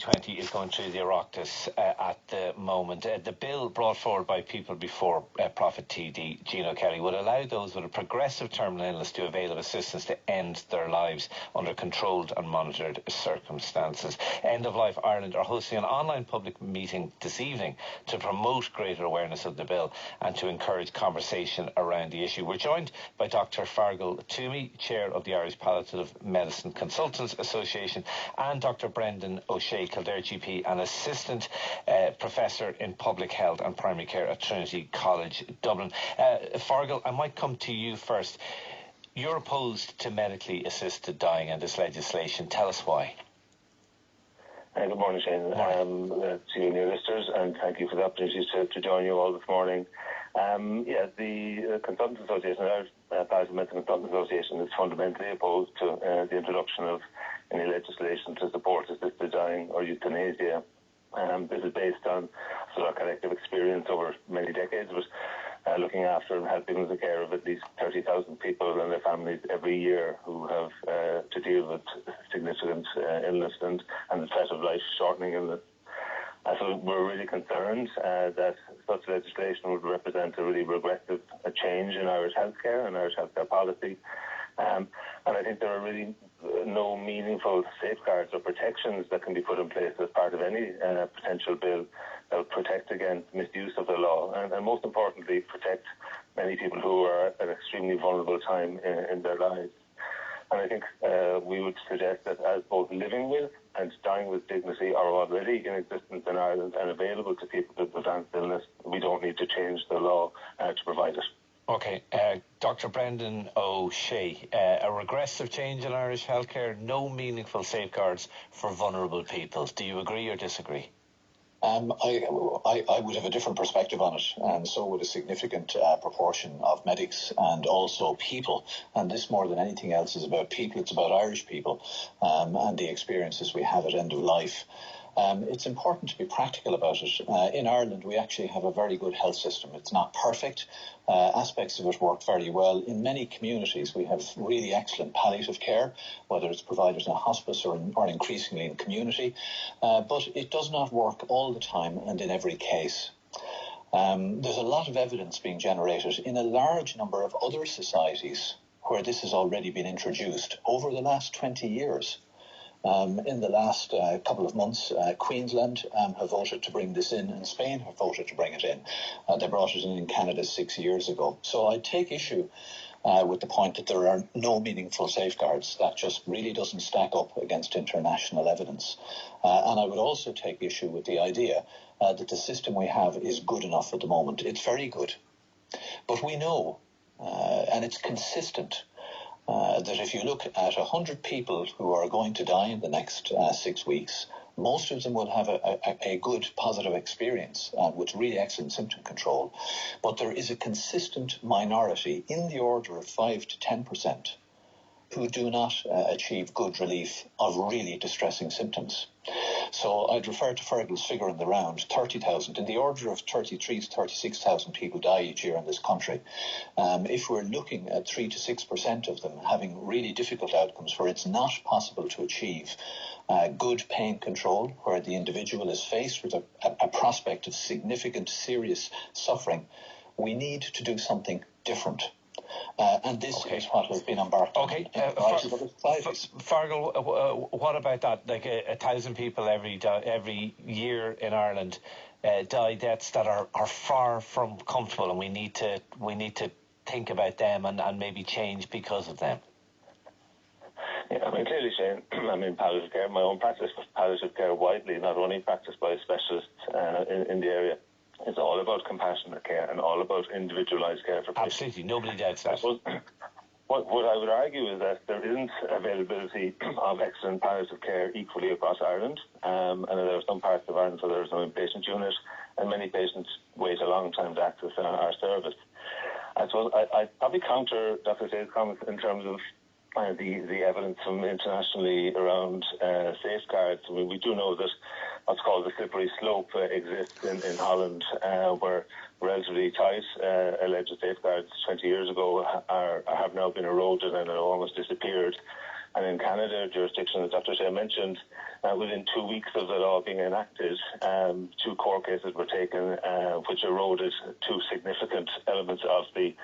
2020 is going through the Oireachtas at the moment. The bill brought forward by People Before Profit TD Gino Kelly would allow those with a progressive terminal illness to avail of assistance to end their lives under controlled and monitored circumstances. End of Life Ireland are hosting an online public meeting this evening to promote greater awareness of the bill and to encourage conversation around the issue. We're joined by Dr. Fargal Toomey, Chair of the Irish Palliative Medicine Consultants Association, and Dr. Brendan O'Shea, Kildare GP and Assistant Professor in Public Health and Primary Care at Trinity College, Dublin. Fargal, I might come to you first. You're opposed to medically assisted dying and this legislation. Tell us why. Good morning, Shane, to you and your listeners, and thank you for the opportunity to join you all this morning. The Consultants Association, our Palliative Medicine Consultants Association, is fundamentally opposed to the introduction of any legislation to support assisted dying or euthanasia. This is based on sort of collective experience over many decades, but looking after and helping with the care of at least 30,000 people and their families every year who have to deal with significant illness and the threat of life shortening illness. So we're really concerned that such legislation would represent a really regressive change in Irish healthcare and Irish healthcare policy. And I think there are really no meaningful safeguards or protections that can be put in place as part of any potential bill that would protect against misuse of the law and most importantly, protect many people who are at an extremely vulnerable time in their lives. And I think we would suggest that as both living with and dying with dignity are already in existence in Ireland and available to people with advanced illness, we don't need to change the law to provide it. Okay, Dr. Brendan O'Shea, a regressive change in Irish healthcare, no meaningful safeguards for vulnerable people. Do you agree or disagree? I would have a different perspective on it, and so would a significant proportion of medics and also people. And this, more than anything else, is about people. It's about Irish people and the experiences we have at end of life. It's important to be practical about it. In Ireland, we actually have a very good health system. It's not perfect. Aspects of it work very well. In many communities, we have really excellent palliative care, whether it's provided in a hospice or increasingly in community. But it does not work all the time and in every case. There's a lot of evidence being generated in a large number of other societies where this has already been introduced over the last 20 years. In the last couple of months, Queensland have voted to bring this in, and Spain have voted to bring it in. They brought it in Canada 6 years ago. So I take issue with the point that there are no meaningful safeguards. That just really doesn't stack up against international evidence. And I would also take issue with the idea that the system we have is good enough at the moment. It's very good. But we know, and it's consistent, that if you look at 100 people who are going to die in the next 6 weeks, most of them will have a good positive experience with really excellent symptom control. But there is a consistent minority in the order of 5 to 10% who do not achieve good relief of really distressing symptoms. So I'd refer to Fergal's figure in the round, 30,000. In the order of 33 to 36,000 people die each year in this country. If we're looking at 3 to 6% of them having really difficult outcomes where it's not possible to achieve good pain control, where the individual is faced with a prospect of significant, serious suffering, we need to do something different. And this is what has been embarked on. Okay, Fargal, what about that? Like 1,000 people every year in Ireland die deaths that are far from comfortable, and we need to think about them and maybe change because of them. Yeah, I mean, clearly, Shane, I'm in palliative care. My own practice was palliative care widely, not only practiced by specialists in the area. It's all about compassionate care and all about individualised care for patients. Absolutely, nobody doubts that. What I would argue is that there isn't availability of excellent palliative care equally across Ireland, and there are some parts of Ireland where there's no inpatient unit, and many patients wait a long time to access our service. I suppose I'd probably counter Dr. Say's comments in terms of the evidence from internationally around safeguards. I mean, we do know that what's called the slippery slope exists in Holland, where relatively tight alleged safeguards 20 years ago have now been eroded and have almost disappeared. And in Canada, jurisdiction, as Dr. Shea mentioned, within 2 weeks of the law being enacted, 2 court cases were taken, which eroded 2 significant elements of the...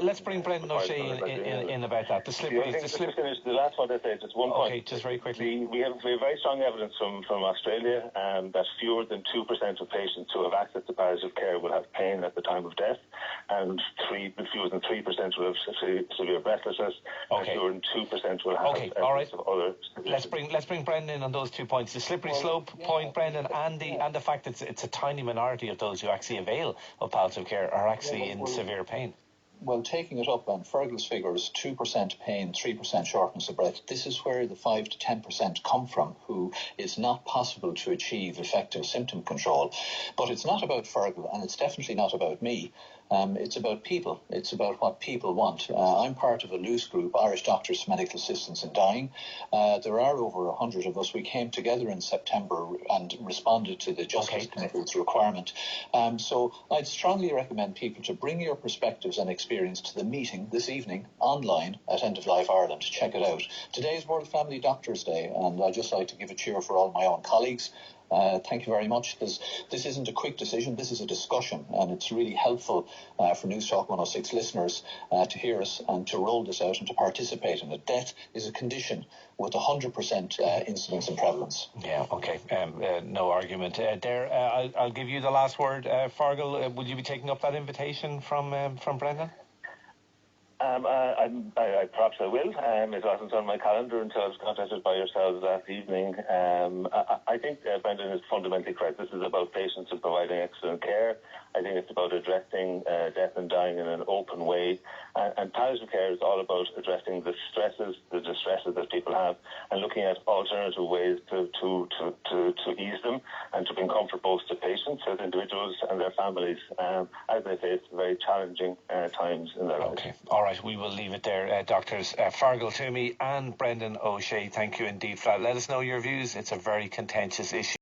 Let's bring Brendan O'Shea in about that. The last one I say, just one point. Okay, just very quickly. We have very strong evidence from Australia that fewer than 2% of patients who have access to palliative care will have pain at the time of death, and fewer than 3% will have severe breathlessness, and fewer than 2% will have evidence of other... Let's bring Brendan in on those 2 points. The slippery slope point, Brendan, and the fact that it's a tiny minority of those who actually avail of palliative care are actually in severe pain. Well, taking it up on Fergal's figures, 2% pain, 3% shortness of breath, this is where the 5 to 10% come from, who is not possible to achieve effective symptom control. But it's not about Fergal, and it's definitely not about me. It's about people. It's about what people want. I'm part of a loose group, Irish Doctors for Medical Assistance in Dying. There are over 100 of us. We came together in September and responded to the Justice Committee's requirement. So I'd strongly recommend people to bring your perspectives and experience to the meeting this evening online at End of Life Ireland. Check it out. Today is World Family Doctors Day, and I'd just like to give a cheer for all my own colleagues. Thank you very much. This isn't a quick decision, this is a discussion, and it's really helpful for Newstalk 106 listeners to hear us and to roll this out and to participate in it. Death is a condition with 100% incidence and prevalence. Yeah, okay. No argument there. I'll give you the last word. Fergal, would you be taking up that invitation from Brendan? Perhaps I will. It wasn't on my calendar until I was contacted by yourselves last evening. I think Brendan is fundamentally correct. This is about patients and providing excellent care. I think it's about addressing death and dying in an open way. And palliative care is all about addressing the distresses that people have, and looking at alternative ways to ease them and to bring comfort both to patients as individuals and their families as they face very challenging times in their lives. Okay, all right, we will leave it there. Doctors Fergal Toomey and Brendan O'Shea, thank you indeed for that. Let us know your views. It's a very contentious issue.